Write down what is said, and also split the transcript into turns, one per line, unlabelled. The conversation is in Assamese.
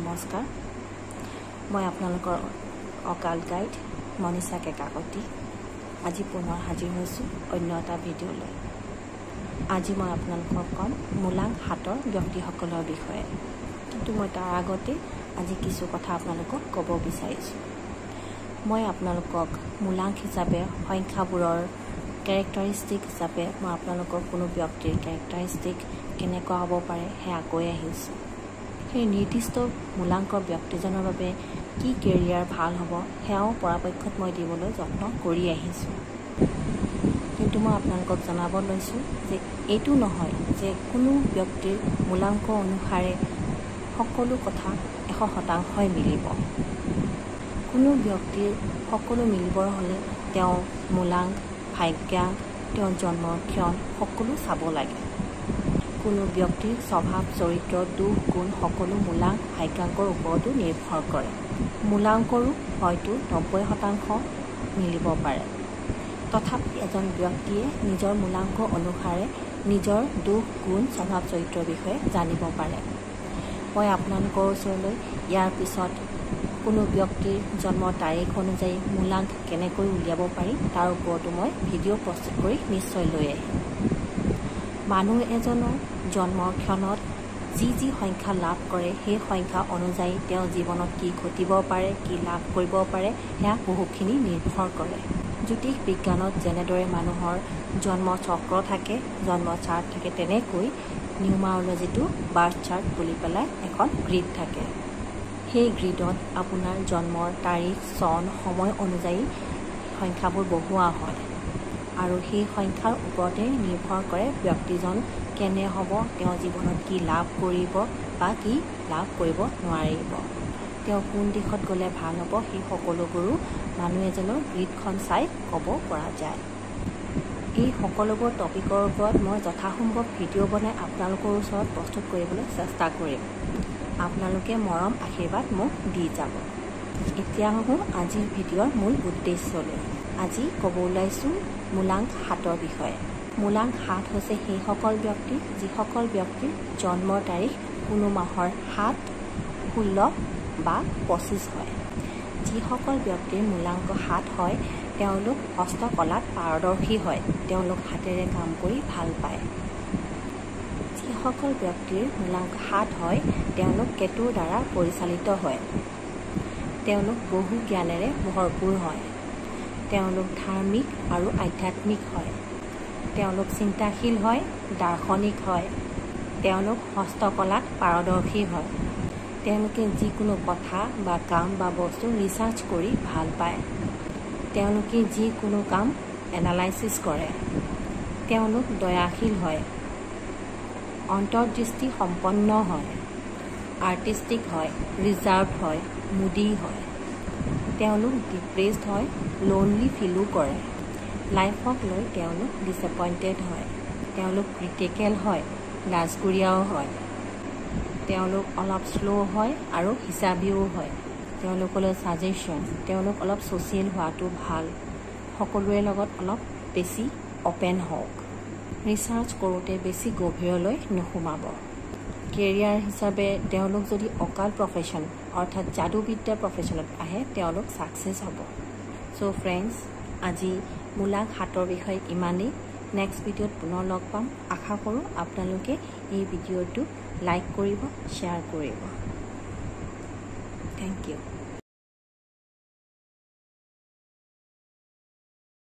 নমস্কাৰ মই আপোনালোকৰ অকাল গাইড মনীষা কেকাকতি আজি পুনৰ হাজিৰ হৈছোঁ অন্য এটা ভিডিঅ' লৈ আজি মই আপোনালোকক কম মূলাং হাতৰ ব্যক্তিসকলৰ বিষয়ে কিন্তু মই তাৰ আগতে আজি কিছু কথা আপোনালোকক ক'ব বিচাৰিছোঁ মই আপোনালোকক মূলাং হিচাপে সংখ্যাবোৰৰ কেৰেক্টাৰিষ্টিক হিচাপে মই আপোনালোকক কোনো ব্যক্তিৰ কেৰেক্টাৰিষ্টিক কেনেকুৱা হ'ব পাৰে সেয়া কৈ আহিছোঁ সেই নিৰ্দিষ্ট মূলাংকৰ ব্যক্তিজনৰ বাবে কি কেৰিয়াৰ ভাল হ'ব সেয়াও পৰাপক্ষত মই দিবলৈ যত্ন কৰি আহিছোঁ কিন্তু মই আপোনালোকক জনাব লৈছোঁ যে এইটো নহয় যে কোনো ব্যক্তিৰ মূলাংক অনুসাৰে সকলো কথা 100% মিলিব কোনো ব্যক্তিৰ সকলো মিলিবৰ হ'লে তেওঁ মূলাংক ভাগ্যাংক তেওঁৰ জন্মৰ ক্ষণ সকলো চাব লাগে কোনো ব্যক্তিৰ স্বভাৱ চৰিত্ৰ দুখ গুণ সকলো মূলাংক ভাগ্যাংকৰ ওপৰতো নিৰ্ভৰ কৰে মূলাংকৰো হয়তো 90% মিলিব পাৰে তথাপি এজন ব্যক্তিয়ে নিজৰ মূলাংক অনুসাৰে নিজৰ দুখ গুণ স্বভাৱ চৰিত্ৰৰ বিষয়ে জানিব পাৰে মই আপোনালোকৰ ওচৰলৈ ইয়াৰ পিছত কোনো ব্যক্তিৰ জন্মৰ তাৰিখ অনুযায়ী মূলাংক কেনেকৈ উলিয়াব পাৰি তাৰ ওপৰতো মই ভিডিঅ' প্ৰস্তুত কৰি নিশ্চয় লৈ আহিম মানুহ এজনৰ জন্মৰ ক্ষণত যি সংখ্যা লাভ কৰে সেই সংখ্যা অনুযায়ী তেওঁ জীৱনত কি ঘটিব পাৰে কি লাভ কৰিব পাৰে সেয়া বহুখিনি নিৰ্ভৰ কৰে জ্যোতিষ বিজ্ঞানত যেনেদৰে মানুহৰ জন্ম চক্ৰ থাকে জন্ম চাৰ্ট থাকে তেনেকৈ নিউমাৰলজিটো বাৰ্থ চাৰ্ট বুলি পেলাই এখন গ্ৰিড থাকে সেই গ্ৰিডত আপোনাৰ জন্মৰ তাৰিখ চন সময় অনুযায়ী সংখ্যাবোৰ বহোৱা হয় আৰু সেই সংখ্যাৰ ওপৰতে নিৰ্ভৰ কৰে ব্যক্তিজন কেনে হ'ব তেওঁ জীৱনত কি লাভ কৰিব বা কি লাভ কৰিব নোৱাৰিব তেওঁ কোন দিশত গ'লে ভাল হ'ব সেই সকলোবোৰো মানুহ এজনৰ গ্ৰিডখন চাই ক'ব পৰা যায় এই সকলোবোৰ টপিকৰ ওপৰত মই যথাসম্ভৱ ভিডিঅ' বনাই আপোনালোকৰ ওচৰত প্ৰস্তুত কৰিবলৈ চেষ্টা কৰিম আপোনালোকে মৰম আশীৰ্বাদ মোক দি যাব এতিয়া আহোঁ আজিৰ ভিডিঅ'ৰ মূল উদ্দেশ্যলৈ আজি ক'ব ওলাইছোঁ মূলাংক হাতৰ বিষয়ে মূলাংক হাত হৈছে সেইসকল ব্যক্তি যিসকল ব্যক্তিৰ জন্মৰ তাৰিখ কোনো মাহৰ 7, 16 বা 25 হয় যিসকল ব্যক্তিৰ মূলাংক 7 হয় তেওঁলোক হস্তকলাত পাৰদৰ্শী হয় তেওঁলোক হাতেৰে কাম কৰি ভাল পায় যিসকল ব্যক্তিৰ মূলাংক 7 হয় তেওঁলোক কেতুৰ দ্বাৰা পৰিচালিত হয় তেওঁলোক বহু জ্ঞানেৰে ভৰপূৰ হয় তেওঁলোক ধাৰ্মিক আৰু আধ্যাত্মিক হয় তেওঁলোক চিন্তাশীল হয় দাৰ্শনিক হয় তেওঁলোক হস্তকলাত পাৰদৰ্শী হয় তেওঁলোকে যিকোনো কথা বা কাম বা বস্তু ৰিচাৰ্চ কৰি ভাল পায় তেওঁলোকে যিকোনো কাম এনালাইচিছ কৰে তেওঁলোক দয়াশীল হয় অন্তৰ্দৃষ্টি সম্পন্ন হয় আৰ্টিষ্টিক হয় ৰিজাৰ্ভ হয় মুডি হয় তেওঁলোক ডিপ্ৰেছড হয় লোনলি ফিলো কৰে লাইফক লৈ তেওঁলোক ডিসএপইণ্টেড হয় তেওঁলোক ক্ৰিটিকেল হয় লাজকুৰীয়াও হয় তেওঁলোক অলপ শ্ল' হয় আৰু হিচাবিও হয় তেওঁলোকলৈ ছাজেশ্যন তেওঁলোক অলপ ছ'চিয়েল হোৱাটো ভাল সকলোৰে লগত অলপ বেছি অপেন হওক ৰিচাৰ্চ কৰোঁতে বেছি গভীৰলৈ নোসোমাব কেৰিয়াৰ হিচাপে তেওঁলোক যদি অকাল প্ৰফেশ্যন অৰ্থাৎ যাদুবিদ্যা প্ৰফেশ্যনত আহে তেওঁলোক ছাকচেছ হ'ব চ' ফ্ৰেণ্ডছ আজি মূলাংক হাতৰ বিষয়ে ইমানেই নেক্সট ভিডিঅ'ত পুনৰ লগ পাম আশা কৰোঁ আপোনালোকে এই ভিডিঅ'টো লাইক কৰিব শ্বেয়াৰ কৰিব থেংক ইউ